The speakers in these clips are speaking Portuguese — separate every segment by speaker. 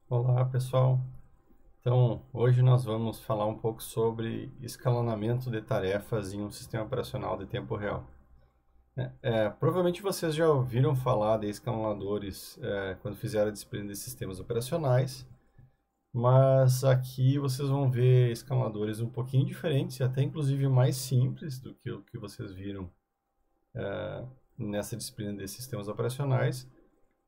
Speaker 1: Olá, pessoal. Então, hoje nós vamos falar um pouco sobre escalonamento de tarefas em um sistema operacional de tempo real. Provavelmente vocês já ouviram falar de escalonadores quando fizeram a disciplina de sistemas operacionais, mas aqui vocês vão ver escalonadores um pouquinho diferentes, e até inclusive mais simples do que o que vocês viram nessa disciplina de sistemas operacionais,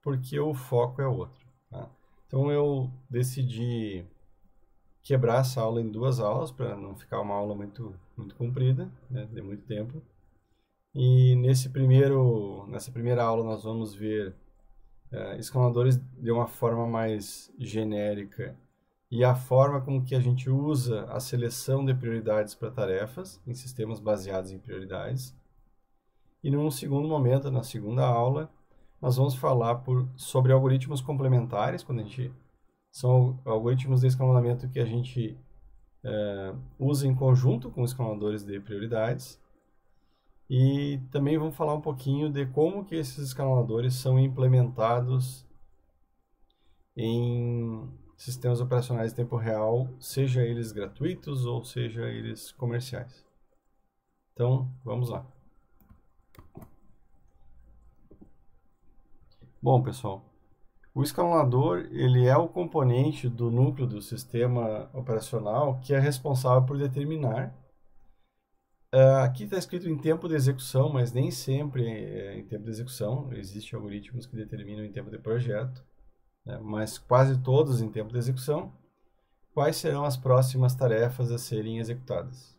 Speaker 1: porque o foco é outro, tá? Então eu decidi quebrar essa aula em duas aulas para não ficar uma aula muito comprida, né, de muito tempo. E nessa primeira aula nós vamos ver escalonadores de uma forma mais genérica e a forma com que a gente usa a seleção de prioridades para tarefas em sistemas baseados em prioridades. E num segundo momento, na segunda aula, nós vamos falar sobre algoritmos complementares, são algoritmos de escalonamento que a gente usa em conjunto com escalonadores de prioridades. E também vamos falar um pouquinho de como que esses escalonadores são implementados em sistemas operacionais de tempo real, seja eles gratuitos ou seja eles comerciais. Então, vamos lá. Bom, pessoal, o escalonador ele é o componente do núcleo do sistema operacional que é responsável por determinar. Aqui está escrito em tempo de execução, mas nem sempre é em tempo de execução. Existem algoritmos que determinam em tempo de projeto, né, mas quase todos em tempo de execução. Quais serão as próximas tarefas a serem executadas,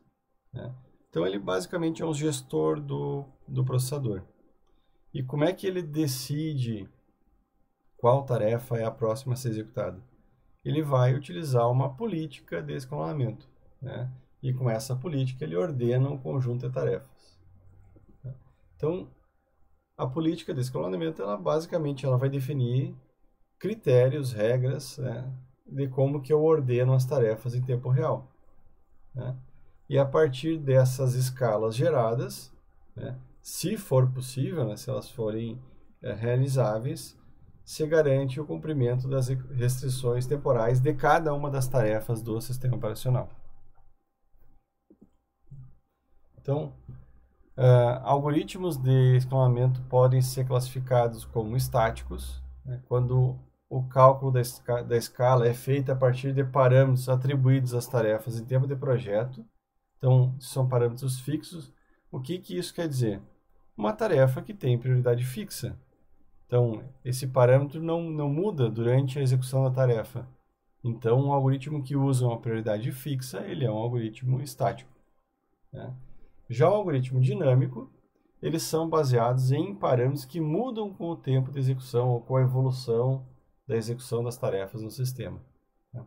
Speaker 1: né? Então ele basicamente é um gestor do processador. E como é que ele decide qual tarefa é a próxima a ser executada? Ele vai utilizar uma política de escalonamento, né? E com essa política ele ordena um conjunto de tarefas. Então, a política de escalonamento, basicamente ela vai definir critérios, regras, né, de como que eu ordeno as tarefas em tempo real, né? E a partir dessas escalas geradas, né, se for possível, né, se elas forem realizáveis, se garante o cumprimento das restrições temporais de cada uma das tarefas do sistema operacional. Então, algoritmos de escalonamento podem ser classificados como estáticos, né, quando o cálculo da escala é feito a partir de parâmetros atribuídos às tarefas em tempo de projeto. Então, são parâmetros fixos. O que isso quer dizer? Uma tarefa que tem prioridade fixa. Então, esse parâmetro não muda durante a execução da tarefa. Então, um algoritmo que usa uma prioridade fixa, ele é um algoritmo estático, né? Já o algoritmo dinâmico, eles são baseados em parâmetros que mudam com o tempo de execução ou com a evolução da execução das tarefas no sistema, né?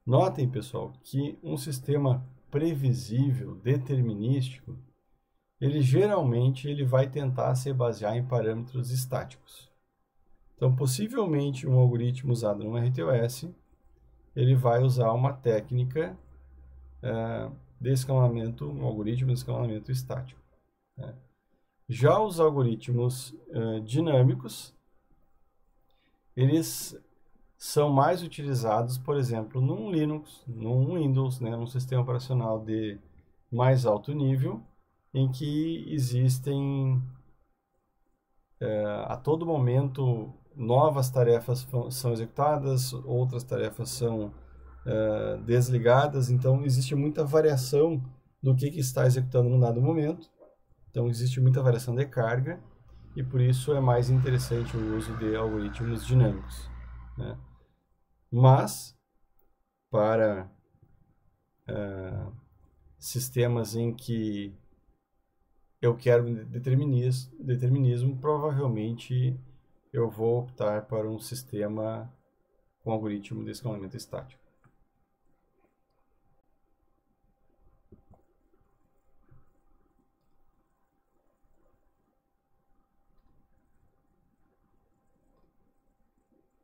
Speaker 1: Notem, pessoal, que um sistema previsível, determinístico, ele geralmente vai tentar se basear em parâmetros estáticos. Então, possivelmente, um algoritmo usado no RTOS, ele vai usar uma técnica de escalonamento, um algoritmo de escalonamento estático, né? Já os algoritmos dinâmicos, eles são mais utilizados, por exemplo, num Linux, num Windows, né, num sistema operacional de mais alto nível, em que existem a todo momento novas tarefas são executadas, outras tarefas são desligadas, então existe muita variação do que está executando num dado momento, então existe muita variação de carga e por isso é mais interessante o uso de algoritmos dinâmicos, né? Mas para sistemas em que eu quero determinismo, provavelmente eu vou optar para um sistema com algoritmo de escalonamento estático.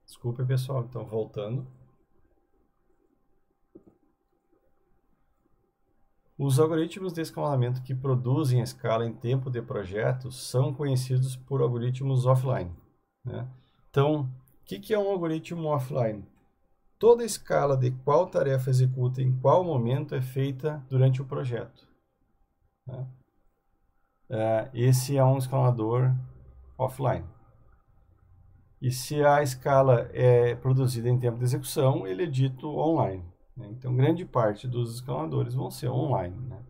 Speaker 1: Desculpe, pessoal, então voltando. Os algoritmos de escalonamento que produzem a escala em tempo de projeto são conhecidos por algoritmos offline, né? Então, que é um algoritmo offline? Toda a escala de qual tarefa executa em qual momento é feita durante o projeto. Né? Esse é um escalador offline. E se a escala é produzida em tempo de execução, ele é dito online. Né? Então, grande parte dos escaladores vão ser online. Né?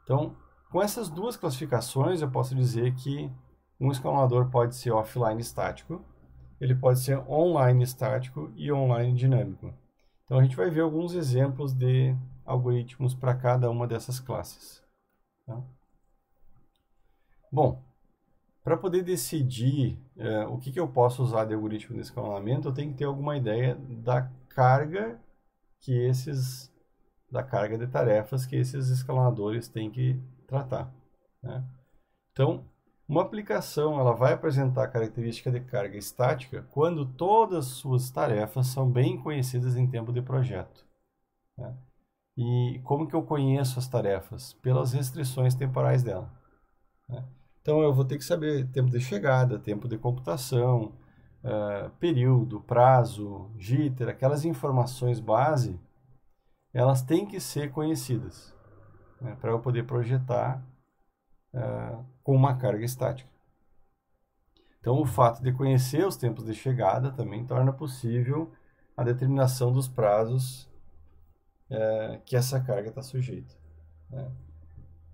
Speaker 1: Então, com essas duas classificações, eu posso dizer que um escalador pode ser offline estático, ele pode ser online estático e online dinâmico. Então, a gente vai ver alguns exemplos de algoritmos para cada uma dessas classes. Tá? Bom, para poder decidir o que eu posso usar de algoritmo de escalonamento, eu tenho que ter alguma ideia da carga da carga de tarefas que esses escalonadores têm que tratar. Né? Então, uma aplicação ela vai apresentar a característica de carga estática quando todas as suas tarefas são bem conhecidas em tempo de projeto. Né? E como que eu conheço as tarefas? Pelas restrições temporais dela. Né? Então, eu vou ter que saber tempo de chegada, tempo de computação, período, prazo, jitter, aquelas informações base, elas têm que ser conhecidas, né, para eu poder projetar com uma carga estática. Então, o fato de conhecer os tempos de chegada também torna possível a determinação dos prazos que essa carga está sujeita. Né?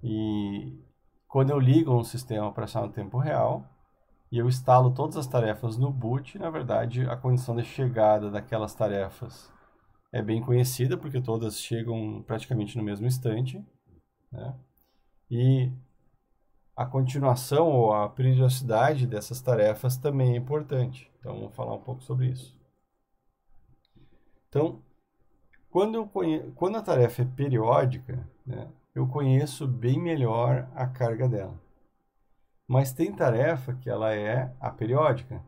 Speaker 1: E quando eu ligo um sistema operacional em tempo real e eu instalo todas as tarefas no boot, na verdade, a condição de chegada daquelas tarefas é bem conhecida, porque todas chegam praticamente no mesmo instante. Né? E a continuação ou a periodicidade dessas tarefas também é importante. Então, vamos falar um pouco sobre isso. Então, quando a tarefa é periódica, né, eu conheço bem melhor a carga dela. Mas tem tarefa que ela é aperiódica.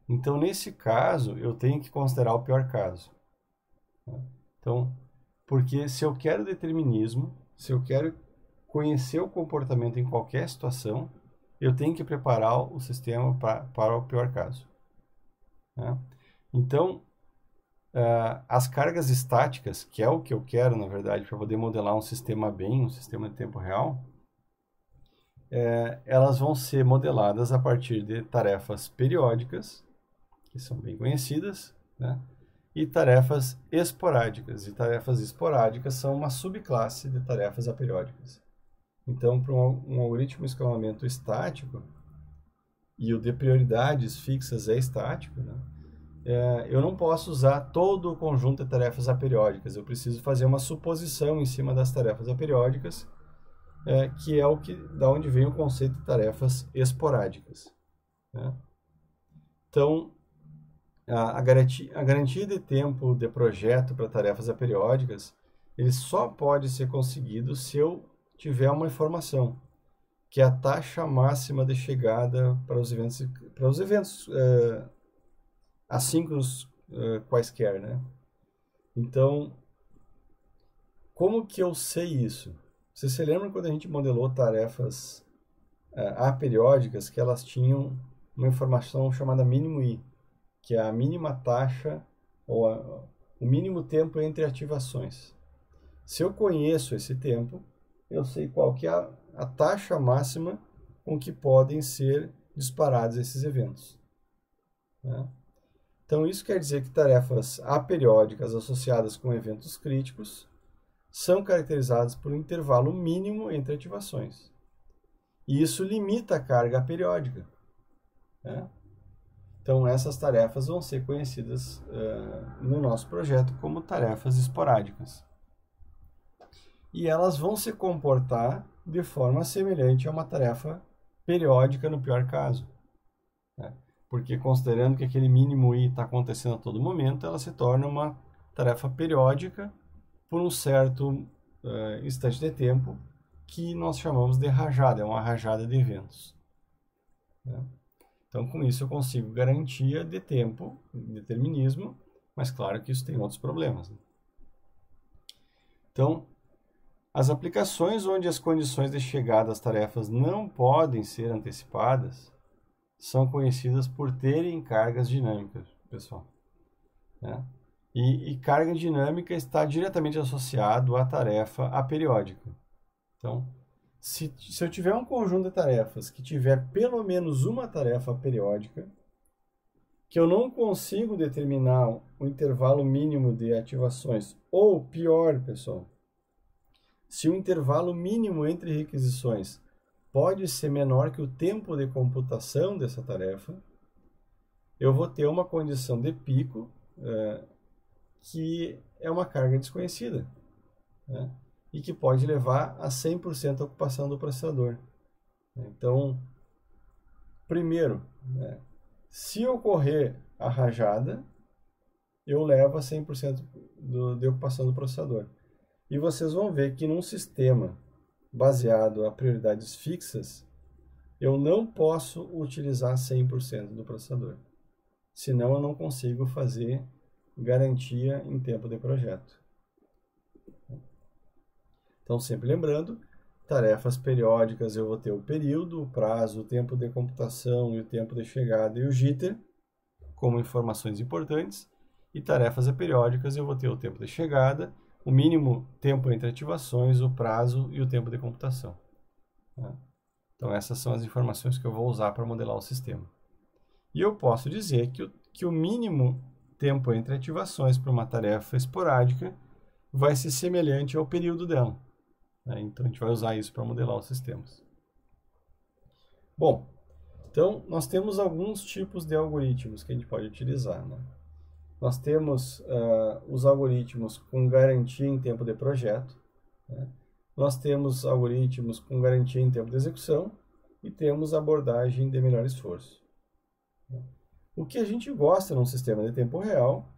Speaker 1: Então, nesse caso, eu tenho que considerar o pior caso. Então, porque se eu quero determinismo, se eu quero conhecer o comportamento em qualquer situação, eu tenho que preparar o sistema para o pior caso. Né? Então, as cargas estáticas, que é o que eu quero, na verdade, para poder modelar um sistema bem, um sistema de tempo real, elas vão ser modeladas a partir de tarefas periódicas, que são bem conhecidas, né? E tarefas esporádicas. E tarefas esporádicas são uma subclasse de tarefas aperiódicas. Então, para um algoritmo de escalonamento estático, e o de prioridades fixas é estático, né? Eu não posso usar todo o conjunto de tarefas aperiódicas. Eu preciso fazer uma suposição em cima das tarefas aperiódicas, que é da onde vem o conceito de tarefas esporádicas. Né? Então, a garantia de tempo de projeto para tarefas aperiódicas, ele só pode ser conseguido se eu tiver uma informação, que é a taxa máxima de chegada para os eventos assíncronos quaisquer, né? Então, como que eu sei isso? Você se lembra quando a gente modelou tarefas aperiódicas, que elas tinham uma informação chamada mínimo I, que é a mínima taxa ou o mínimo tempo entre ativações. Se eu conheço esse tempo, eu sei qual que é a taxa máxima com que podem ser disparados esses eventos. Né? Então, isso quer dizer que tarefas aperiódicas associadas com eventos críticos são caracterizadas por um intervalo mínimo entre ativações. E isso limita a carga aperiódica. Né? Então, essas tarefas vão ser conhecidas no nosso projeto como tarefas esporádicas. E elas vão se comportar de forma semelhante a uma tarefa periódica no pior caso. Né? Porque considerando que aquele mínimo I está acontecendo a todo momento, ela se torna uma tarefa periódica por um certo instante de tempo que nós chamamos de rajada, é uma rajada de eventos. Né? Então, com isso eu consigo garantia de tempo, determinismo, mas claro que isso tem outros problemas. Né? Então, as aplicações onde as condições de chegada às tarefas não podem ser antecipadas são conhecidas por terem cargas dinâmicas, pessoal, né? E carga dinâmica está diretamente associado à tarefa aperiódica. Então, se eu tiver um conjunto de tarefas que tiver pelo menos uma tarefa periódica, que eu não consigo determinar o intervalo mínimo de ativações, ou pior, pessoal, se o intervalo mínimo entre requisições pode ser menor que o tempo de computação dessa tarefa, eu vou ter uma condição de pico que é uma carga desconhecida, né? E que pode levar a 100% ocupação do processador. Então, primeiro, né, se ocorrer a rajada, eu levo a 100% de ocupação do processador. E vocês vão ver que num sistema baseado a prioridades fixas, eu não posso utilizar 100% do processador. Senão eu não consigo fazer garantia em tempo de projeto. Então, sempre lembrando, tarefas periódicas eu vou ter o período, o prazo, o tempo de computação e o tempo de chegada e o jitter como informações importantes. E tarefas aperiódicas eu vou ter o tempo de chegada, o mínimo tempo entre ativações, o prazo e o tempo de computação. Então, essas são as informações que eu vou usar para modelar o sistema. E eu posso dizer que o mínimo tempo entre ativações para uma tarefa esporádica vai ser semelhante ao período dela. Então, a gente vai usar isso para modelar os sistemas. Bom, então, nós temos alguns tipos de algoritmos que a gente pode utilizar, né? Nós temos os algoritmos com garantia em tempo de projeto, né? Nós temos algoritmos com garantia em tempo de execução e temos abordagem de melhor esforço. O que a gente gosta num sistema de tempo real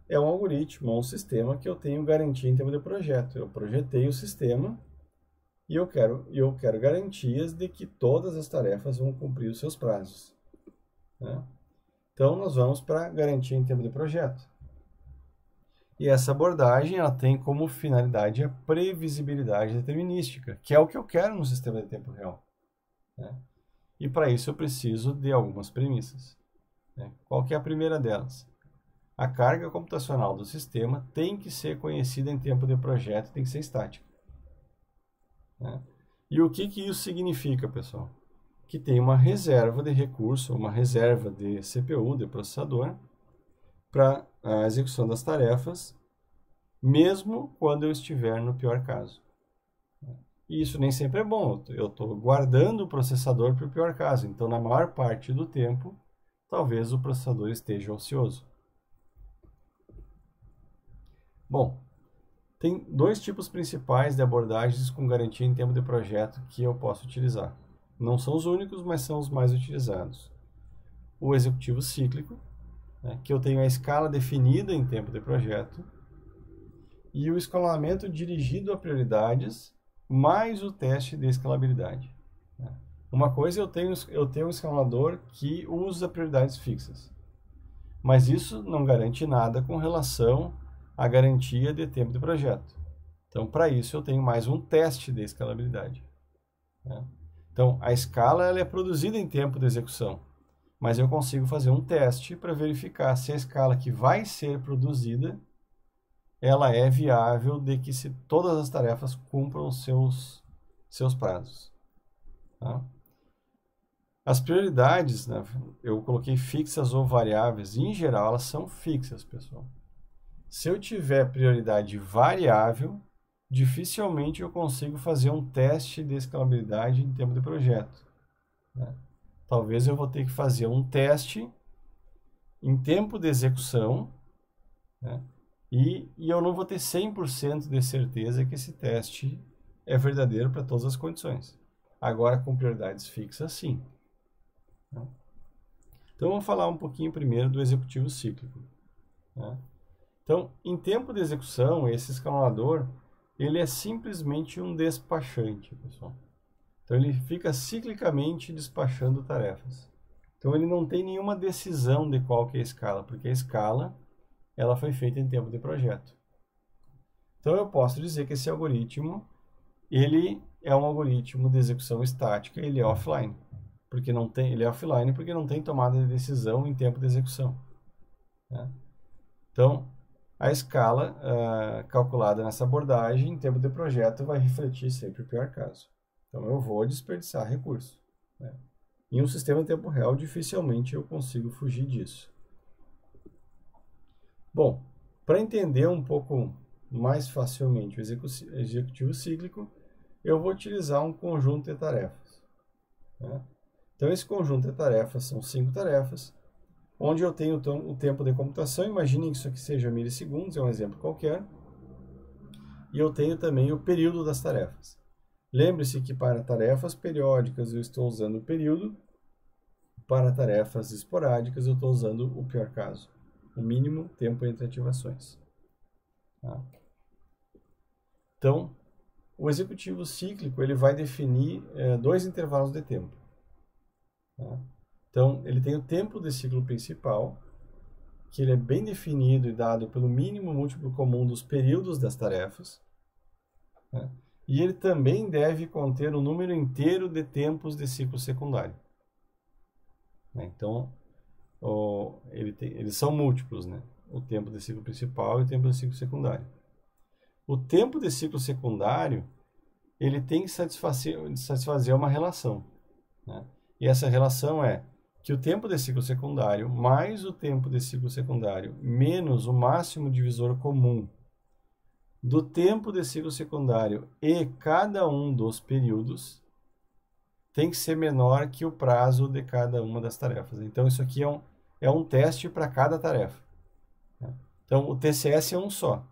Speaker 1: é um algoritmo, um sistema que eu tenho garantia em tempo de projeto. Eu projetei o sistema e eu quero garantias de que todas as tarefas vão cumprir os seus prazos, né? Então, nós vamos para garantia em tempo de projeto. E essa abordagem ela tem como finalidade a previsibilidade determinística, que é o que eu quero no sistema de tempo real, né? E para isso eu preciso de algumas premissas, né? Qual que é a primeira delas? A carga computacional do sistema tem que ser conhecida em tempo de projeto, tem que ser estática, né? E o que isso significa, pessoal? Que tem uma reserva de recurso, uma reserva de CPU, de processador, para a execução das tarefas, mesmo quando eu estiver no pior caso. E isso nem sempre é bom, eu estou guardando o processador para o pior caso, então na maior parte do tempo, talvez o processador esteja ocioso. Bom, tem dois tipos principais de abordagens com garantia em tempo de projeto que eu posso utilizar. Não são os únicos, mas são os mais utilizados. O executivo cíclico, né, que eu tenho a escala definida em tempo de projeto, e o escalonamento dirigido a prioridades, mais o teste de escalabilidade, né? Uma coisa eu tenho um escalador que usa prioridades fixas, mas isso não garante nada com relação à garantia de tempo de projeto. Então, para isso, eu tenho mais um teste de escalabilidade, né? Então, a escala ela é produzida em tempo de execução, mas eu consigo fazer um teste para verificar se a escala que vai ser produzida ela é viável de que se todas as tarefas cumpram os seus prazos, tá? As prioridades, né, eu coloquei fixas ou variáveis, e em geral elas são fixas, pessoal. Se eu tiver prioridade variável, dificilmente eu consigo fazer um teste de escalabilidade em tempo de projeto, né? Talvez eu vou ter que fazer um teste em tempo de execução, né? E eu não vou ter 100% de certeza que esse teste é verdadeiro para todas as condições. Agora, com prioridades fixas, sim, né? Então, vamos falar um pouquinho primeiro do executivo cíclico, né? Então, em tempo de execução, esse escalonador ele é simplesmente um despachante, pessoal. Então, ele fica ciclicamente despachando tarefas. Então, ele não tem nenhuma decisão de qual que é a escala, porque a escala ela foi feita em tempo de projeto. Então, eu posso dizer que esse algoritmo ele é um algoritmo de execução estática, ele é offline, porque não tem, ele é offline porque não tem tomada de decisão em tempo de execução, né? Então, a escala calculada nessa abordagem em tempo de projeto vai refletir sempre o pior caso. Então, eu vou desperdiçar recurso, né? Em um sistema em tempo real, dificilmente eu consigo fugir disso. Bom, para entender um pouco mais facilmente o executivo cíclico, eu vou utilizar um conjunto de tarefas, né? Então, esse conjunto de tarefas são 5 tarefas, onde eu tenho o tempo de computação. Imaginem que isso aqui seja milissegundos, é um exemplo qualquer. E eu tenho também o período das tarefas. Lembre-se que para tarefas periódicas eu estou usando o período, para tarefas esporádicas eu estou usando o pior caso, o mínimo tempo entre ativações, tá? Então, o executivo cíclico ele vai definir 2 intervalos de tempo, tá? Então, ele tem o tempo de ciclo principal, que ele é bem definido e dado pelo mínimo múltiplo comum dos períodos das tarefas, né? E ele também deve conter um número inteiro de tempos de ciclo secundário, né? Então, eles são múltiplos, né? O tempo de ciclo principal e o tempo de ciclo secundário. O tempo de ciclo secundário, ele tem que satisfazer uma relação, né? E essa relação é que o tempo de ciclo secundário mais o tempo de ciclo secundário menos o máximo divisor comum do tempo de ciclo secundário e cada um dos períodos tem que ser menor que o prazo de cada uma das tarefas. Então, isso aqui é um teste para cada tarefa, né? Então, o TCS é um só,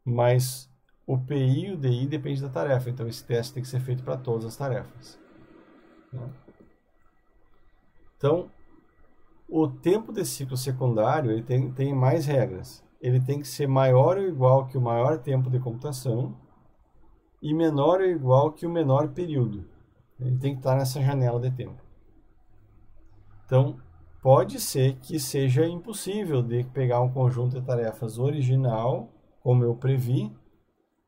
Speaker 1: mas o PI e o DI depende da tarefa. Então, esse teste tem que ser feito para todas as tarefas, né? Então, o tempo de ciclo secundário ele tem mais regras. Ele tem que ser maior ou igual que o maior tempo de computação e menor ou igual que o menor período. Ele tem que estar nessa janela de tempo. Então, pode ser que seja impossível de pegar um conjunto de tarefas original, como eu previ,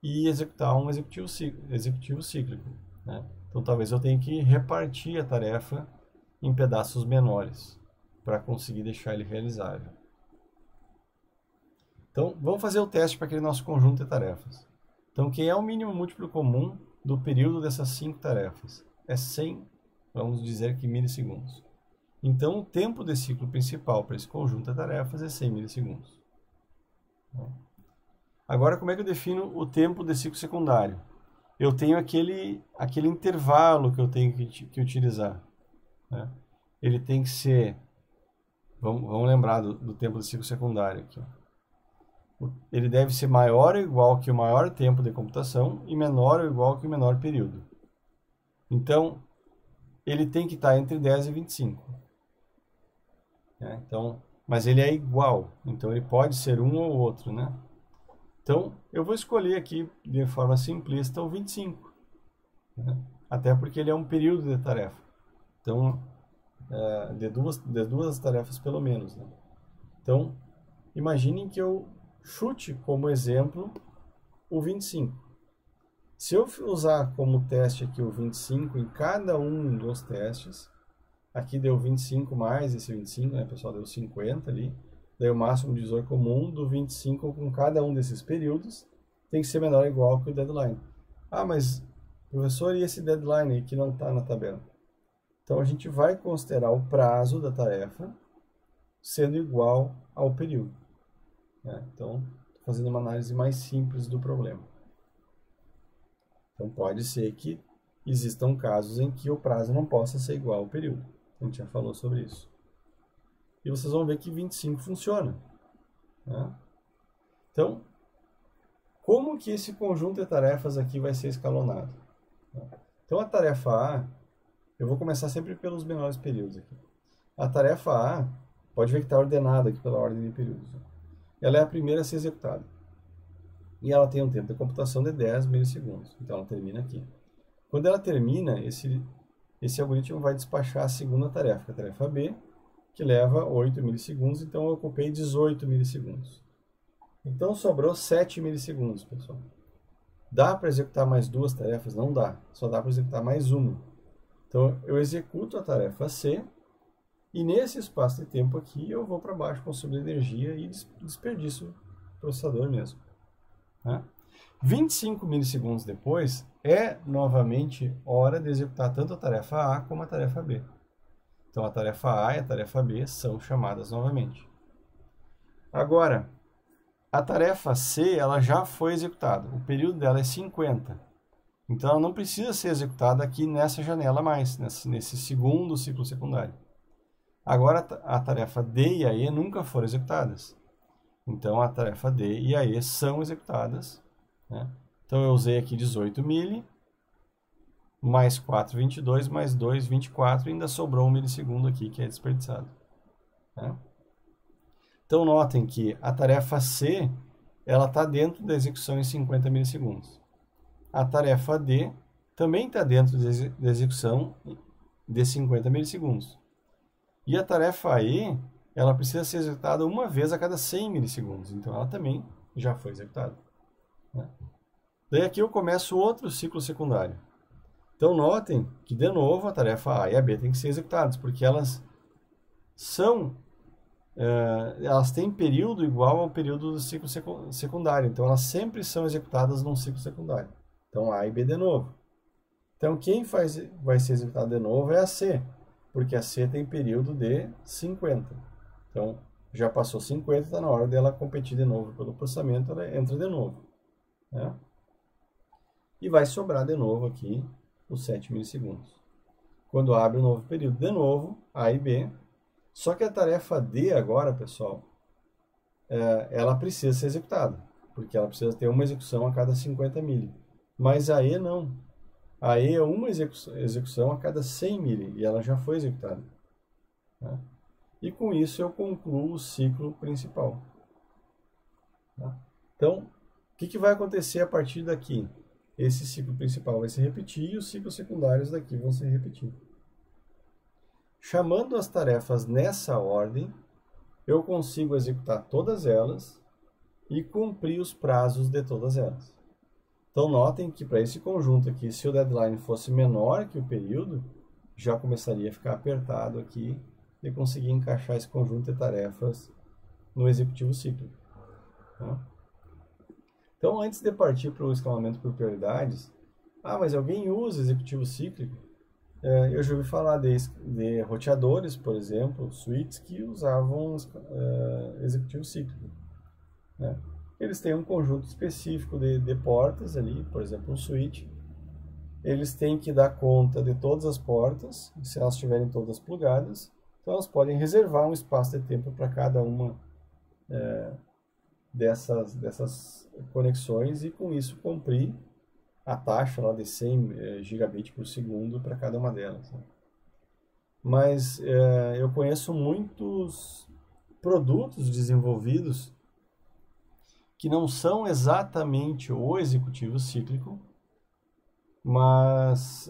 Speaker 1: e executar um executivo cíclico, né? Então, talvez eu tenha que repartir a tarefa em pedaços menores para conseguir deixar ele realizável. Então, vamos fazer o teste para aquele nosso conjunto de tarefas. Então, quem é o mínimo múltiplo comum do período dessas 5 tarefas? É 100, vamos dizer que milissegundos. Então, o tempo de ciclo principal para esse conjunto de tarefas é 100 milissegundos. Agora, como é que eu defino o tempo de ciclo secundário? Eu tenho aquele intervalo que eu tenho que utilizar, né? Ele tem que ser, vamos lembrar do tempo de ciclo secundário aqui, ó. Ele deve ser maior ou igual que o maior tempo de computação e menor ou igual que o menor período. Então, ele tem que estar entre 10 e 25, né? Então, mas ele é igual, então ele pode ser um ou outro, né? Então, eu vou escolher aqui, de forma simplista, o 25, né? Até porque ele é um período de tarefa. Então, de duas tarefas pelo menos, né? Então, imaginem que eu chute como exemplo o 25. Se eu usar como teste aqui o 25 em cada um dos testes, aqui deu 25 mais esse 25, né, pessoal? Deu 50 ali. Daí o máximo divisor comum do 25 com cada um desses períodos tem que ser menor ou igual que o deadline. Ah, mas, professor, e esse deadline aí que não está na tabela? Então, a gente vai considerar o prazo da tarefa sendo igual ao período, né? Então, estou fazendo uma análise mais simples do problema. Então, pode ser que existam casos em que o prazo não possa ser igual ao período. A gente já falou sobre isso. E vocês vão ver que 25 funciona, né? Então, como que esse conjunto de tarefas aqui vai ser escalonado? Então, a tarefa A, eu vou começar sempre pelos menores períodos aqui. A tarefa A, pode ver que está ordenada aqui pela ordem de períodos. Ela é a primeira a ser executada. E ela tem um tempo de computação de 10 milissegundos. Então, ela termina aqui. Quando ela termina, esse algoritmo vai despachar a segunda tarefa, que é a tarefa B, que leva 8 milissegundos. Então, eu ocupei 18 milissegundos. Então, sobrou 7 milissegundos, pessoal. Dá para executar mais duas tarefas? Não dá. Só dá para executar mais uma. Então, eu executo a tarefa C e nesse espaço de tempo aqui eu vou para baixo, consumo de energia e desperdiço o processador mesmo. Né? 25 milissegundos depois é novamente hora de executar tanto a tarefa A como a tarefa B. Então, a tarefa A e a tarefa B são chamadas novamente. Agora, a tarefa C ela já foi executada. O período dela é 50. Então, ela não precisa ser executada aqui nessa janela mais, nesse segundo ciclo secundário. Agora, a tarefa D e a E nunca foram executadas. Então, a tarefa D e a E são executadas. Né? Então, eu usei aqui 18 mili, mais 4, 22, mais 2, 24, e ainda sobrou 1 milissegundo aqui, que é desperdiçado. Né? Então, notem que a tarefa C ela está dentro da execução em 50 milissegundos. A tarefa D também está dentro da execução de 50 milissegundos. E a tarefa E, ela precisa ser executada uma vez a cada 100 milissegundos. Então, ela também já foi executada. Né? Daí aqui eu começo outro ciclo secundário. Então, notem que, de novo, a tarefa A e a B têm que ser executadas, porque elas têm período igual ao período do ciclo secundário. Então, elas sempre são executadas num ciclo secundário. Então, A e B de novo. Então, quem vai ser executado de novo é a C, porque a C tem período de 50. Então, já passou 50, está na hora dela competir de novo pelo processamento, ela entra de novo. Né? E vai sobrar de novo aqui os 7 milissegundos. Quando abre um novo período, de novo, A e B. Só que a tarefa D agora, pessoal, ela precisa ser executada, porque ela precisa ter uma execução a cada 50 mili. Mas a E não. A E é uma execução a cada 100 mili, e ela já foi executada. Tá? E com isso eu concluo o ciclo principal. Tá? Então, o que vai acontecer a partir daqui? Esse ciclo principal vai se repetir e os ciclos secundários daqui vão se repetir. Chamando as tarefas nessa ordem, eu consigo executar todas elas e cumprir os prazos de todas elas. Então, notem que para esse conjunto aqui, se o deadline fosse menor que o período, já começaria a ficar apertado aqui e conseguir encaixar esse conjunto de tarefas no executivo cíclico. Tá? Então, antes de partir para o escalamento por prioridades, mas alguém usa executivo cíclico? Eu já ouvi falar de roteadores, por exemplo, suítes que usavam executivo cíclico. Né? Eles têm um conjunto específico de portas ali, por exemplo, um switch. Eles têm que dar conta de todas as portas, se elas estiverem todas plugadas. Então, elas podem reservar um espaço de tempo para cada uma dessas conexões e, com isso, cumprir a taxa lá de 100 gigabits por segundo para cada uma delas. Né? Mas eu conheço muitos produtos desenvolvidos que não são exatamente o executivo cíclico, mas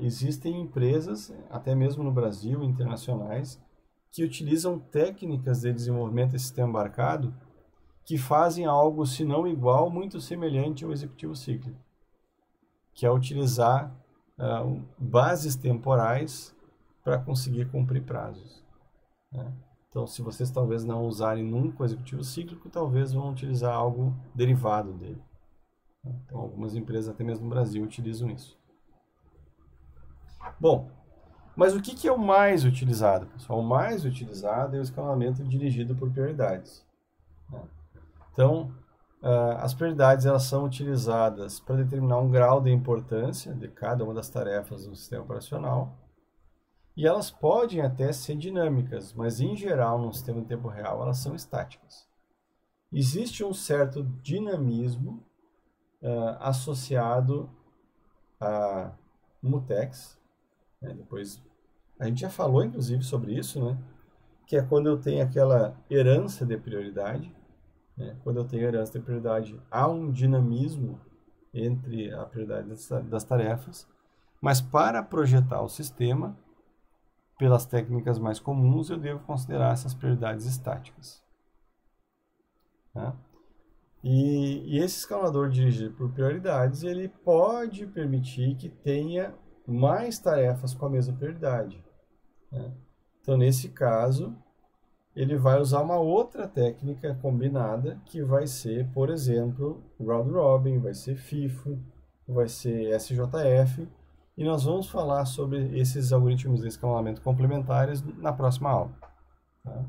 Speaker 1: existem empresas, até mesmo no Brasil, internacionais, que utilizam técnicas de desenvolvimento de sistema embarcado que fazem algo, se não igual, muito semelhante ao executivo cíclico, que é utilizar bases temporais para conseguir cumprir prazos. Né? Então, se vocês talvez não usarem nunca o executivo cíclico, talvez vão utilizar algo derivado dele. Então, algumas empresas, até mesmo no Brasil, utilizam isso. Bom, mas o que é o mais utilizado, pessoal? O mais utilizado é o escalamento dirigido por prioridades. Né? Então, as prioridades elas são utilizadas para determinar um grau de importância de cada uma das tarefas do sistema operacional. E elas podem até ser dinâmicas, mas em geral, no sistema em tempo real, elas são estáticas. Existe um certo dinamismo associado a mutex. Né? Depois, a gente já falou, inclusive, sobre isso, né? Que é quando eu tenho aquela herança de prioridade. Quando eu tenho herança de prioridade, há um dinamismo entre a prioridade das tarefas, mas para projetar o sistema, pelas técnicas mais comuns, eu devo considerar essas prioridades estáticas. Tá? E esse escalador dirigido por prioridades, ele pode permitir que tenha mais tarefas com a mesma prioridade, né? Então, nesse caso, ele vai usar uma outra técnica combinada, que vai ser, por exemplo, Round Robin, vai ser FIFO, vai ser SJF, e nós vamos falar sobre esses algoritmos de escalonamento complementares na próxima aula, tá?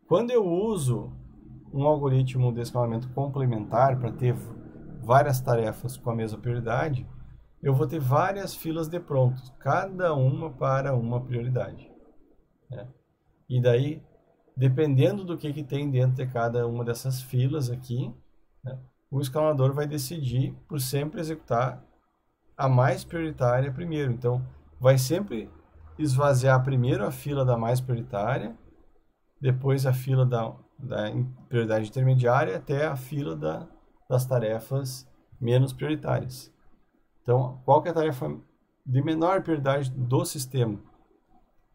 Speaker 1: Quando eu uso um algoritmo de escalonamento complementar para ter várias tarefas com a mesma prioridade, eu vou ter várias filas de prontos, cada uma para uma prioridade, né? E daí, dependendo do que tem dentro de cada uma dessas filas aqui, né, o escalonador vai decidir por sempre executar a mais prioritária primeiro. Então, vai sempre esvaziar primeiro a fila da mais prioritária, depois a fila da prioridade intermediária, até a fila das tarefas menos prioritárias. Então, qual que é a tarefa de menor prioridade do sistema?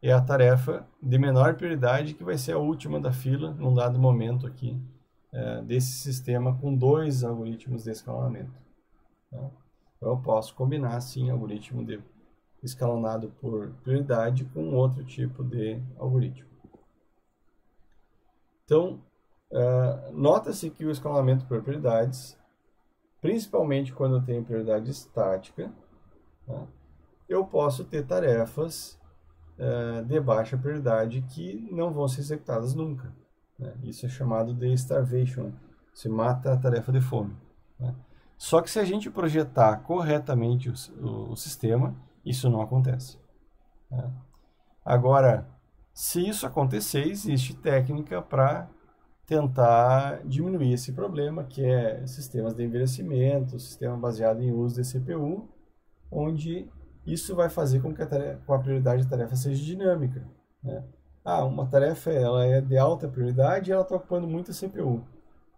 Speaker 1: É a tarefa de menor prioridade que vai ser a última da fila, num dado momento aqui, desse sistema com dois algoritmos de escalonamento, tá? Então, eu posso combinar, sim, algoritmo escalonado por prioridade com outro tipo de algoritmo. Então, nota-se que o escalonamento por prioridades, principalmente quando eu tenho prioridade estática, tá, eu posso ter tarefas de baixa prioridade que não vão ser executadas nunca, né? Isso é chamado de starvation, se mata a tarefa de fome, né? Só que se a gente projetar corretamente o sistema, isso não acontece, né? Agora, se isso acontecer, existe técnica para tentar diminuir esse problema, que é sistemas de envelhecimento, sistema baseado em uso de CPU, onde isso vai fazer com que a prioridade da tarefa seja dinâmica, né? Uma tarefa ela é de alta prioridade e ela está ocupando muita CPU.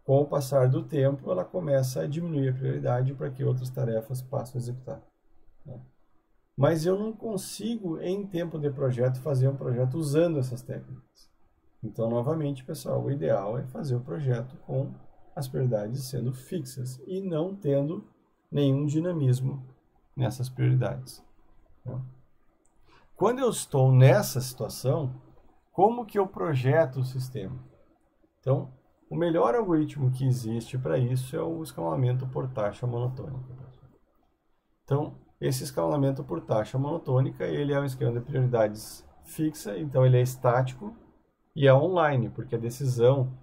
Speaker 1: Com o passar do tempo, ela começa a diminuir a prioridade para que outras tarefas passem a executar, né? Mas eu não consigo, em tempo de projeto, fazer um projeto usando essas técnicas. Então, novamente, pessoal, o ideal é fazer o projeto com as prioridades sendo fixas e não tendo nenhum dinamismo nessas prioridades. Quando eu estou nessa situação, como que eu projeto o sistema? Então, o melhor algoritmo que existe para isso é o escalonamento por taxa monotônica. Então, esse escalonamento por taxa monotônica, ele é um esquema de prioridades fixa, então ele é estático e é online, porque a decisão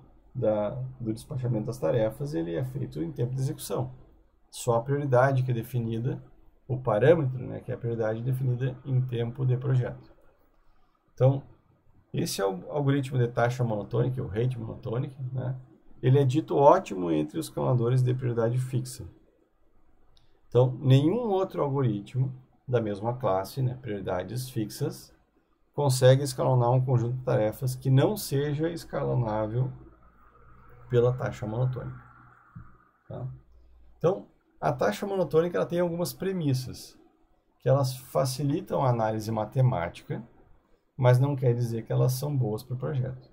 Speaker 1: do despachamento das tarefas ele é feito em tempo de execução. Só a prioridade que é definida, o parâmetro, né, que é a prioridade definida em tempo de projeto. Então, esse é o algoritmo de taxa monotônica, o rate monotônica, né? Ele é dito ótimo entre os escaladores de prioridade fixa. Então, nenhum outro algoritmo da mesma classe, né, prioridades fixas, consegue escalonar um conjunto de tarefas que não seja escalonável pela taxa monotônica, tá? Então, a taxa monotônica ela tem algumas premissas, que elas facilitam a análise matemática, mas não quer dizer que elas são boas para o projeto.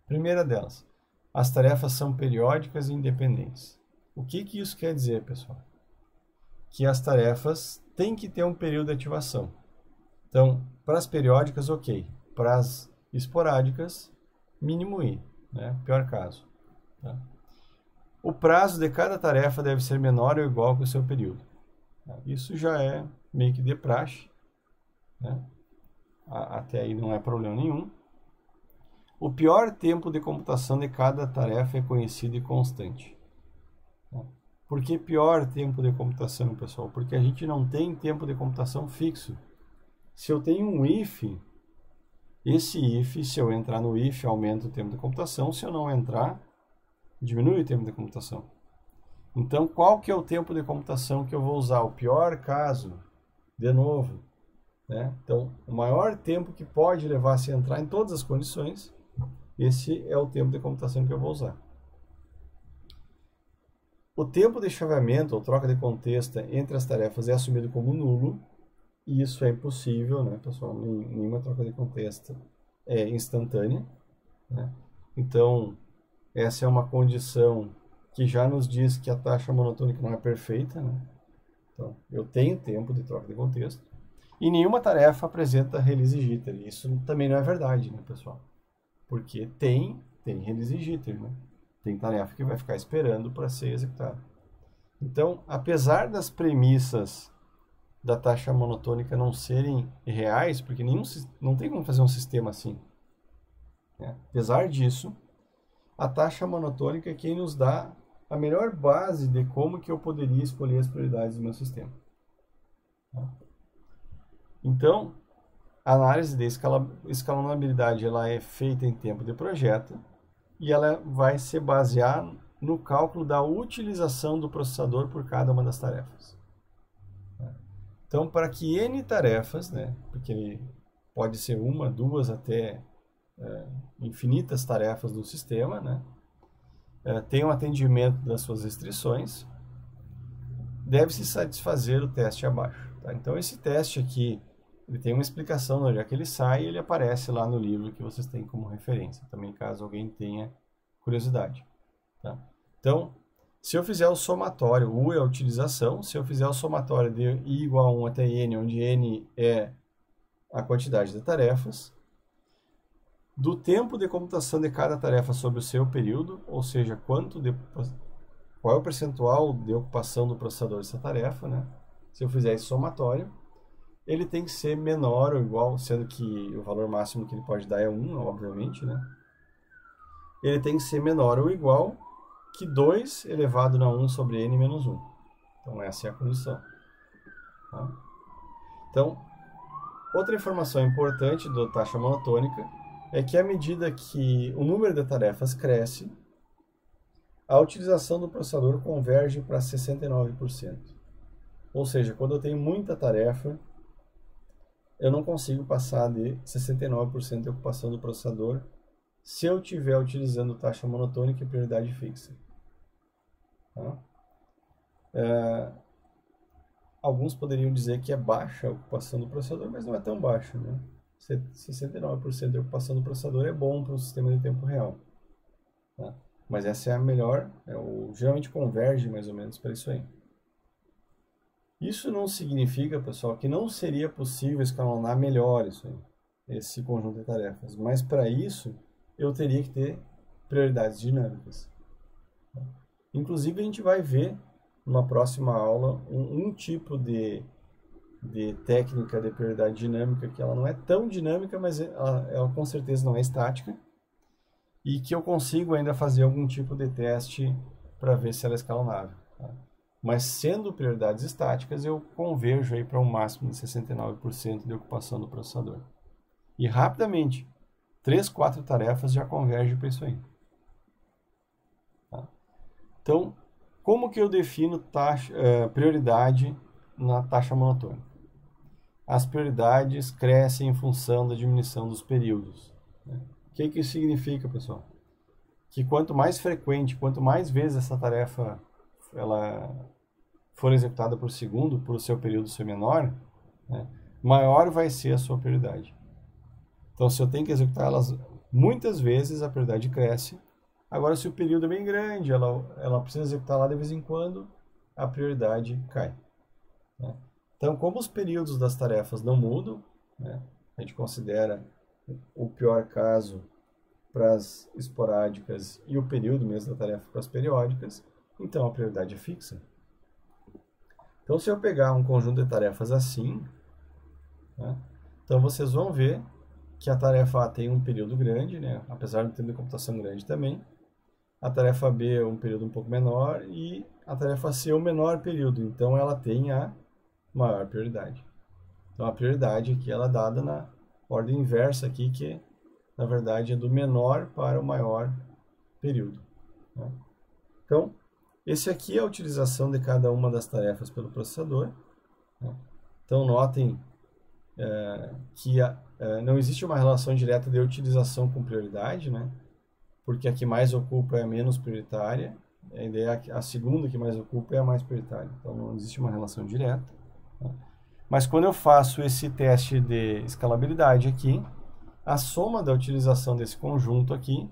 Speaker 1: Primeira delas, as tarefas são periódicas e independentes. O que isso quer dizer, pessoal? Que as tarefas têm que ter um período de ativação. Então, para as periódicas, ok. Para as esporádicas, mínimo I, né? Pior caso, tá? O prazo de cada tarefa deve ser menor ou igual que o seu período. Isso já é meio que de praxe, né? Até aí não é problema nenhum. O pior tempo de computação de cada tarefa é conhecido e constante. Por que pior tempo de computação, pessoal? Porque a gente não tem tempo de computação fixo. Se eu tenho um if, esse if, se eu entrar no if, aumenta o tempo de computação. Se eu não entrar, diminui o tempo de computação. Então, qual que é o tempo de computação que eu vou usar? O pior caso, de novo, né? Então, o maior tempo que pode levar a se entrar em todas as condições, esse é o tempo de computação que eu vou usar. O tempo de chaveamento ou troca de contexto entre as tarefas é assumido como nulo, e isso é impossível, né, pessoal? Nenhuma troca de contexto é instantânea, né? Então, essa é uma condição que já nos diz que a taxa monotônica não é perfeita, né? Então, eu tenho tempo de troca de contexto e nenhuma tarefa apresenta release jitter. Isso também não é verdade, né, pessoal? Porque tem release jitter, né? Tem tarefa que vai ficar esperando para ser executada. Então, apesar das premissas da taxa monotônica não serem reais, porque não tem como fazer um sistema assim, né? Apesar disso, a taxa monotônica é quem nos dá a melhor base de como que eu poderia escolher as prioridades do meu sistema. Então, a análise de escalonabilidade ela é feita em tempo de projeto e ela vai se basear no cálculo da utilização do processador por cada uma das tarefas. Então, para que N tarefas, né, porque pode ser uma, duas, até infinitas tarefas do sistema, né, tenham atendimento das suas restrições, deve-se satisfazer o teste abaixo. Tá? Então, esse teste aqui, ele tem uma explicação de onde é que ele sai e ele aparece lá no livro que vocês têm como referência, também caso alguém tenha curiosidade. Tá? Então, se eu fizer o somatório, U é a utilização, se eu fizer o somatório de I igual a 1 até N, onde N é a quantidade de tarefas, do tempo de computação de cada tarefa sobre o seu período, ou seja, qual é o percentual de ocupação do processador dessa tarefa, né? Se eu fizer esse somatório, ele tem que ser menor ou igual, sendo que o valor máximo que ele pode dar é 1, obviamente, né? Ele tem que ser menor ou igual que 2 elevado a 1 sobre n menos 1. Então, essa é a condição. Tá? Então, outra informação importante do taxa monotônica é que à medida que o número de tarefas cresce, a utilização do processador converge para 69%. Ou seja, quando eu tenho muita tarefa, eu não consigo passar de 69% de ocupação do processador se eu estiver utilizando taxa monotônica e prioridade fixa. Tá? Alguns poderiam dizer que é baixa a ocupação do processador, mas não é tão baixa, né? 69% de ocupação do processador é bom para um sistema de tempo real. Tá? Mas essa é a melhor, geralmente converge mais ou menos para isso aí. Isso não significa, pessoal, que não seria possível escalonar melhor isso aí, esse conjunto de tarefas. Mas para isso, eu teria que ter prioridades dinâmicas. Inclusive, a gente vai ver numa próxima aula um tipo de técnica de prioridade dinâmica que ela não é tão dinâmica, mas ela com certeza não é estática e que eu consigo ainda fazer algum tipo de teste para ver se ela é escalonável. Tá? Mas sendo prioridades estáticas, eu converjo aí para um máximo de 69% de ocupação do processador. E rapidamente, 3, 4 tarefas já convergem para isso aí. Tá? Então, como que eu defino prioridade na taxa monotônica? As prioridades crescem em função da diminuição dos períodos. Né? O que isso significa, pessoal? Que quanto mais frequente, quanto mais vezes essa tarefa ela for executada por segundo, por o seu período ser menor, né, maior vai ser a sua prioridade. Então, se eu tenho que executar elas muitas vezes, a prioridade cresce. Agora, se o período é bem grande, ela precisa executar lá de vez em quando, a prioridade cai. Né? Então, como os períodos das tarefas não mudam, né, a gente considera o pior caso para as esporádicas e o período mesmo da tarefa para as periódicas, então a prioridade é fixa. Então, se eu pegar um conjunto de tarefas assim, né, então vocês vão ver que a tarefa A tem um período grande, né, apesar de ter uma computação grande também. A tarefa B é um período um pouco menor e a tarefa C é o menor período, então ela tem a maior prioridade. Então, a prioridade aqui ela é dada na ordem inversa aqui, que na verdade é do menor para o maior período. Né? Então, esse aqui é a utilização de cada uma das tarefas pelo processador. Né? Então, notem que não existe uma relação direta de utilização com prioridade, né? Porque a que mais ocupa é a menos prioritária, a ideia é a segunda que mais ocupa é a mais prioritária. Então, não existe uma relação direta. Né? Mas quando eu faço esse teste de escalabilidade aqui, a soma da utilização desse conjunto aqui,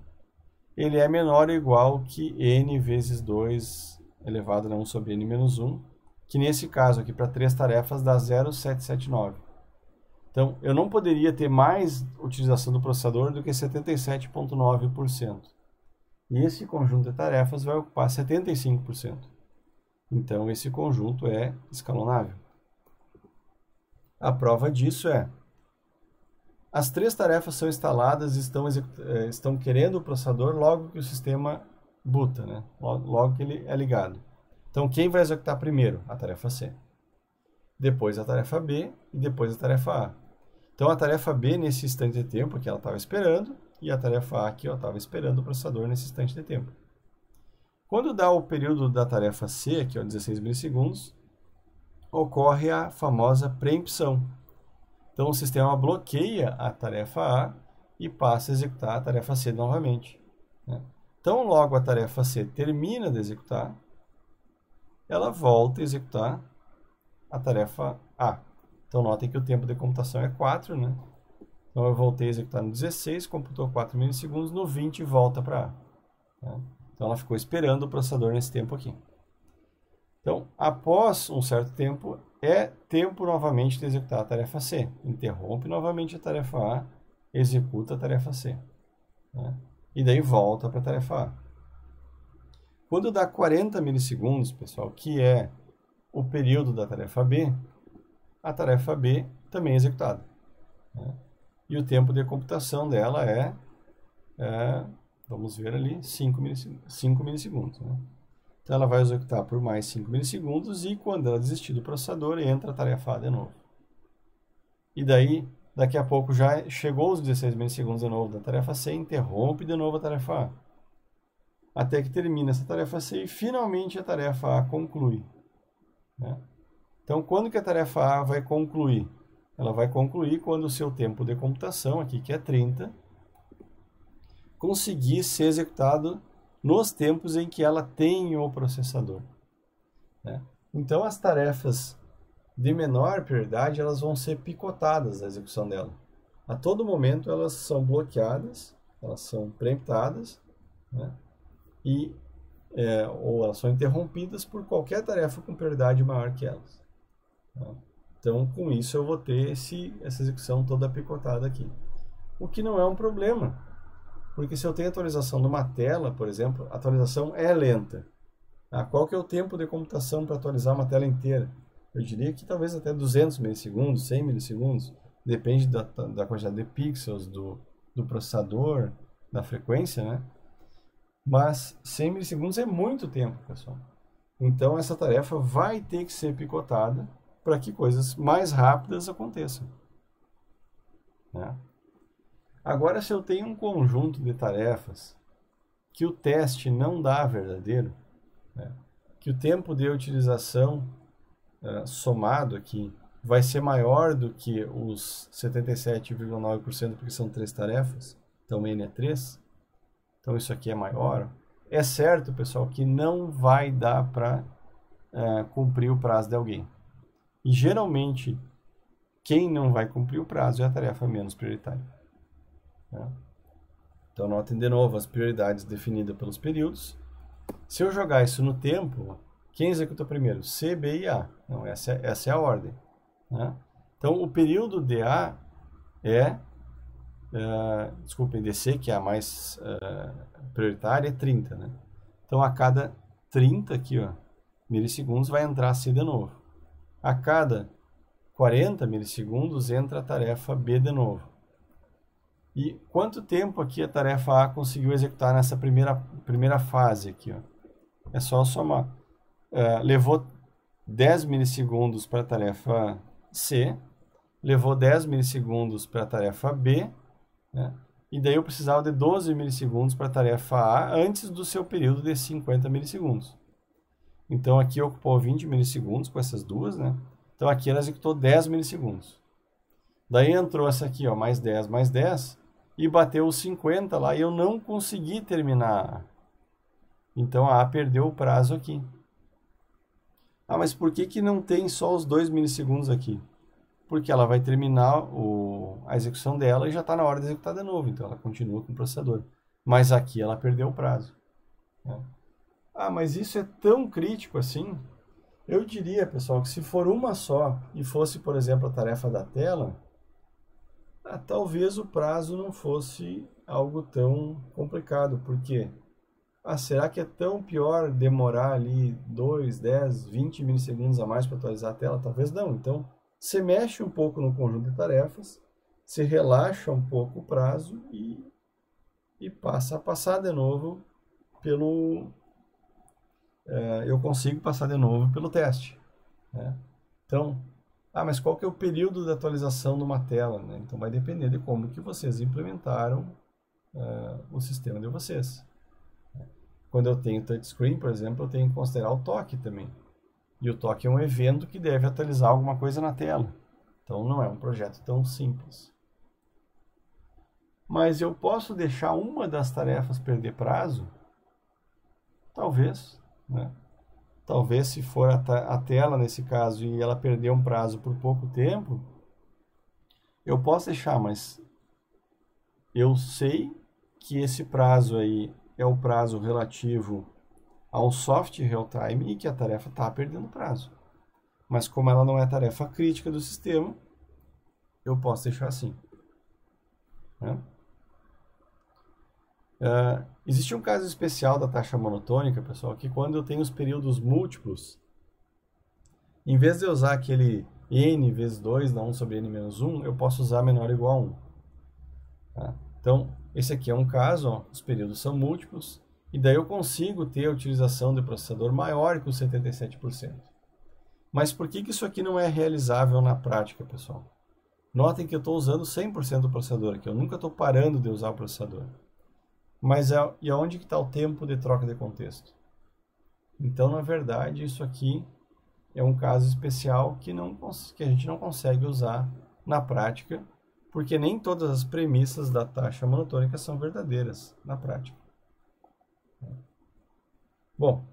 Speaker 1: ele é menor ou igual que n vezes 2 elevado a 1 sobre n menos 1, que nesse caso aqui, para 3 tarefas, dá 0,779. Então, eu não poderia ter mais utilização do processador do que 77,9%. E esse conjunto de tarefas vai ocupar 75%. Então, esse conjunto é escalonável. A prova disso é: as 3 tarefas são instaladas e estão querendo o processador logo que o sistema boota, né? Logo que ele é ligado. Então, quem vai executar primeiro? A tarefa C. Depois a tarefa B e depois a tarefa A. Então, a tarefa B, nesse instante de tempo que ela estava esperando, e a tarefa A que eu estava esperando o processador nesse instante de tempo. Quando dá o período da tarefa C, que é 16 milissegundos, ocorre a famosa preempção. Então, o sistema bloqueia a tarefa A e passa a executar a tarefa C novamente, né? Então, logo a tarefa C termina de executar, ela volta a executar a tarefa A. Então, notem que o tempo de computação é 4, né? Então, eu voltei a executar no 16, computou 4 milissegundos, no 20 volta para A, né? Então, ela ficou esperando o processador nesse tempo aqui. Então, após um certo tempo, é tempo novamente de executar a tarefa C. Interrompe novamente a tarefa A, executa a tarefa C, né? E daí volta para a tarefa A. Quando dá 40 milissegundos, pessoal, que é o período da tarefa B, a tarefa B também é executada, né? E o tempo de computação dela vamos ver ali, 5 milissegundos, né? Então, ela vai executar por mais 5 milissegundos e quando ela desistir do processador, entra a tarefa A de novo. E daí, daqui a pouco, já chegou os 16 milissegundos de novo da tarefa C, interrompe de novo a tarefa A. Até que termina essa tarefa C e finalmente a tarefa A conclui, né? Então, quando que a tarefa A vai concluir? Ela vai concluir quando o seu tempo de computação, aqui que é 30, conseguir ser executado nos tempos em que ela tem o processador, né? Então, as tarefas de menor prioridade, elas vão ser picotadas na execução dela. A todo momento, elas são bloqueadas, elas são preemptadas, né? Ou elas são interrompidas por qualquer tarefa com prioridade maior que elas, tá? Então, com isso, eu vou ter essa execução toda picotada aqui. O que não é um problema, porque se eu tenho atualização numa tela, por exemplo, a atualização é lenta. Qual que é o tempo de computação para atualizar uma tela inteira? Eu diria que talvez até 200 milissegundos, 100 milissegundos, depende da quantidade de pixels do processador, da frequência, né? Mas 100 milissegundos é muito tempo, pessoal. Então, essa tarefa vai ter que ser picotada para que coisas mais rápidas aconteçam, né? Agora, se eu tenho um conjunto de tarefas que o teste não dá verdadeiro, né, que o tempo de utilização somado aqui vai ser maior do que os 77,9%, porque são 3 tarefas, então N é 3, então isso aqui é maior, é certo, pessoal, que não vai dar para cumprir o prazo de alguém. E geralmente, quem não vai cumprir o prazo é a tarefa menos prioritária, né? Então, notem de novo as prioridades definidas pelos períodos. Se eu jogar isso no tempo, quem executa primeiro? C, B e A. Não, essa é a ordem, né? Então, o período de A desculpem, de C, que é a mais prioritária, é 30, né? Então, a cada 30 aqui, ó, milissegundos vai entrar C de novo. A cada 40 milissegundos entra a tarefa B de novo. E quanto tempo aqui a tarefa A conseguiu executar nessa primeira fase aqui, ó? É só somar. Levou 10 milissegundos para a tarefa C, levou 10 milissegundos para a tarefa B, né? E daí eu precisava de 12 milissegundos para a tarefa A antes do seu período de 50 milissegundos. Então, aqui ocupou 20 milissegundos com essas duas, né? Então, aqui ela executou 10 milissegundos. Daí entrou essa aqui, ó, mais 10, e bateu os 50 lá, e eu não consegui terminar. Então, a A perdeu o prazo aqui. Mas por que não tem só os 2 milissegundos aqui? Porque ela vai terminar a execução dela e já está na hora de executar de novo. Então, ela continua com o processador. Mas aqui ela perdeu o prazo, né? Mas isso é tão crítico assim? Eu diria, pessoal, que se for uma só e fosse, por exemplo, a tarefa da tela, talvez o prazo não fosse algo tão complicado, porque será que é tão pior demorar ali 2, 10, 20 milissegundos a mais para atualizar a tela? Talvez não. Então, você mexe um pouco no conjunto de tarefas, você relaxa um pouco o prazo e passa a passar de novo pelo... eu consigo passar de novo pelo teste, né? Então, mas qual que é o período de atualização de uma tela, né? Então, vai depender de como que vocês implementaram o sistema de vocês. Quando eu tenho touchscreen, por exemplo, eu tenho que considerar o toque também. E o toque é um evento que deve atualizar alguma coisa na tela. Então, não é um projeto tão simples. Mas eu posso deixar uma das tarefas perder prazo? Talvez, né? Talvez, se for a tela, nesse caso, e ela perder um prazo por pouco tempo, eu posso deixar, mas eu sei que esse prazo aí é o prazo relativo ao soft real-time e que a tarefa está perdendo prazo. Mas como ela não é tarefa crítica do sistema, eu posso deixar assim, né? Existe um caso especial da taxa monotônica, pessoal, que quando eu tenho os períodos múltiplos, em vez de eu usar aquele n vezes 2 dá 1 sobre n menos 1, eu posso usar menor ou igual a 1. Tá? Então, esse aqui é um caso, ó, os períodos são múltiplos, e daí eu consigo ter a utilização de processador maior que os 77%. Mas por que isso aqui não é realizável na prática, pessoal? Notem que eu estou usando 100% do processador aqui, eu nunca estou parando de usar o processador. Mas e aonde que está o tempo de troca de contexto? Então, na verdade, isso aqui é um caso especial que a gente não consegue usar na prática, porque nem todas as premissas da taxa monotônica são verdadeiras na prática. Bom,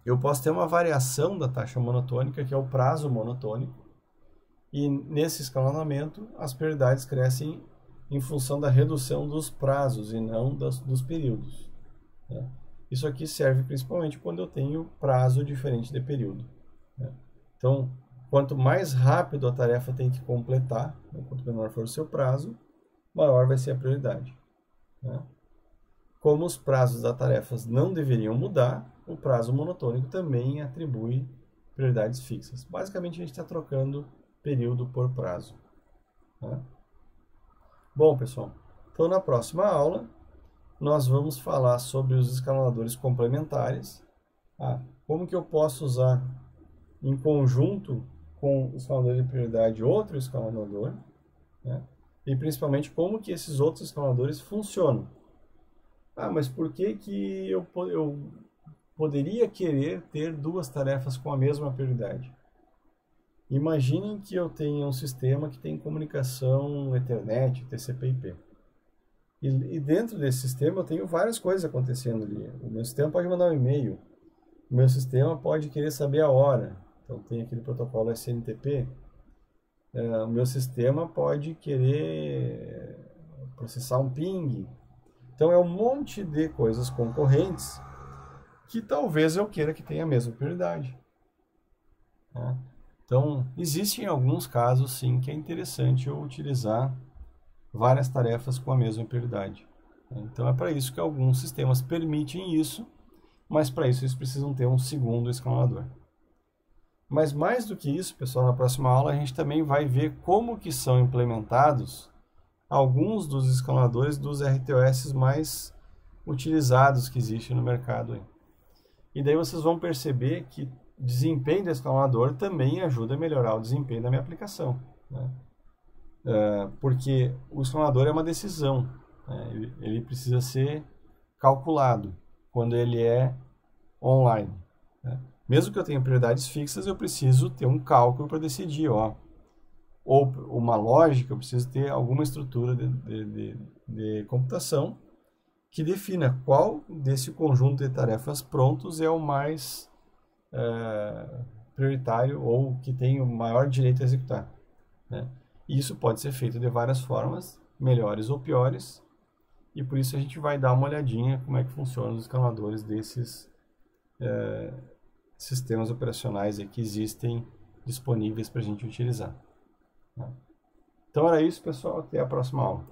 Speaker 1: eu posso ter uma variação da taxa monotônica, que é o prazo monotônico, e nesse escalonamento as prioridades crescem em função da redução dos prazos e não dos períodos, né? Isso aqui serve principalmente quando eu tenho prazo diferente de período, né? Então, quanto mais rápido a tarefa tem que completar, né, quanto menor for o seu prazo, maior vai ser a prioridade, né? Como os prazos das tarefas não deveriam mudar, o prazo monotônico também atribui prioridades fixas. Basicamente, a gente está trocando período por prazo, né? Bom, pessoal, então na próxima aula nós vamos falar sobre os escalonadores complementares. Como que eu posso usar em conjunto com o escalonador de prioridade outro escalonador, né? E principalmente como que esses outros escalonadores funcionam. Mas por que que eu poderia querer ter duas tarefas com a mesma prioridade? Imaginem que eu tenha um sistema que tem comunicação Ethernet, TCP/IP. E dentro desse sistema eu tenho várias coisas acontecendo ali. O meu sistema pode mandar um e-mail. O meu sistema pode querer saber a hora. Então tem aquele protocolo SNTP. O meu sistema pode querer processar um ping. Então é um monte de coisas concorrentes que talvez eu queira que tenha a mesma prioridade, né? Então, existem alguns casos, sim, que é interessante eu utilizar várias tarefas com a mesma prioridade. Então, é para isso que alguns sistemas permitem isso, mas para isso eles precisam ter um segundo escalonador. Mas mais do que isso, pessoal, na próxima aula a gente também vai ver como que são implementados alguns dos escalonadores dos RTOS mais utilizados que existem no mercado aí. E daí vocês vão perceber que desempenho do escalonador também ajuda a melhorar o desempenho da minha aplicação, né? Porque o escalonador é uma decisão, né? Ele precisa ser calculado quando ele é online, né? Mesmo que eu tenha prioridades fixas, eu preciso ter um cálculo para decidir, ou uma lógica, eu preciso ter alguma estrutura de computação que defina qual desse conjunto de tarefas prontos é o mais prioritário ou que tem o maior direito a executar, né? E isso pode ser feito de várias formas, melhores ou piores, e por isso a gente vai dar uma olhadinha como é que funcionam os escaladores desses sistemas operacionais aí que existem disponíveis para a gente utilizar. Tá? Então era isso, pessoal. Até a próxima aula.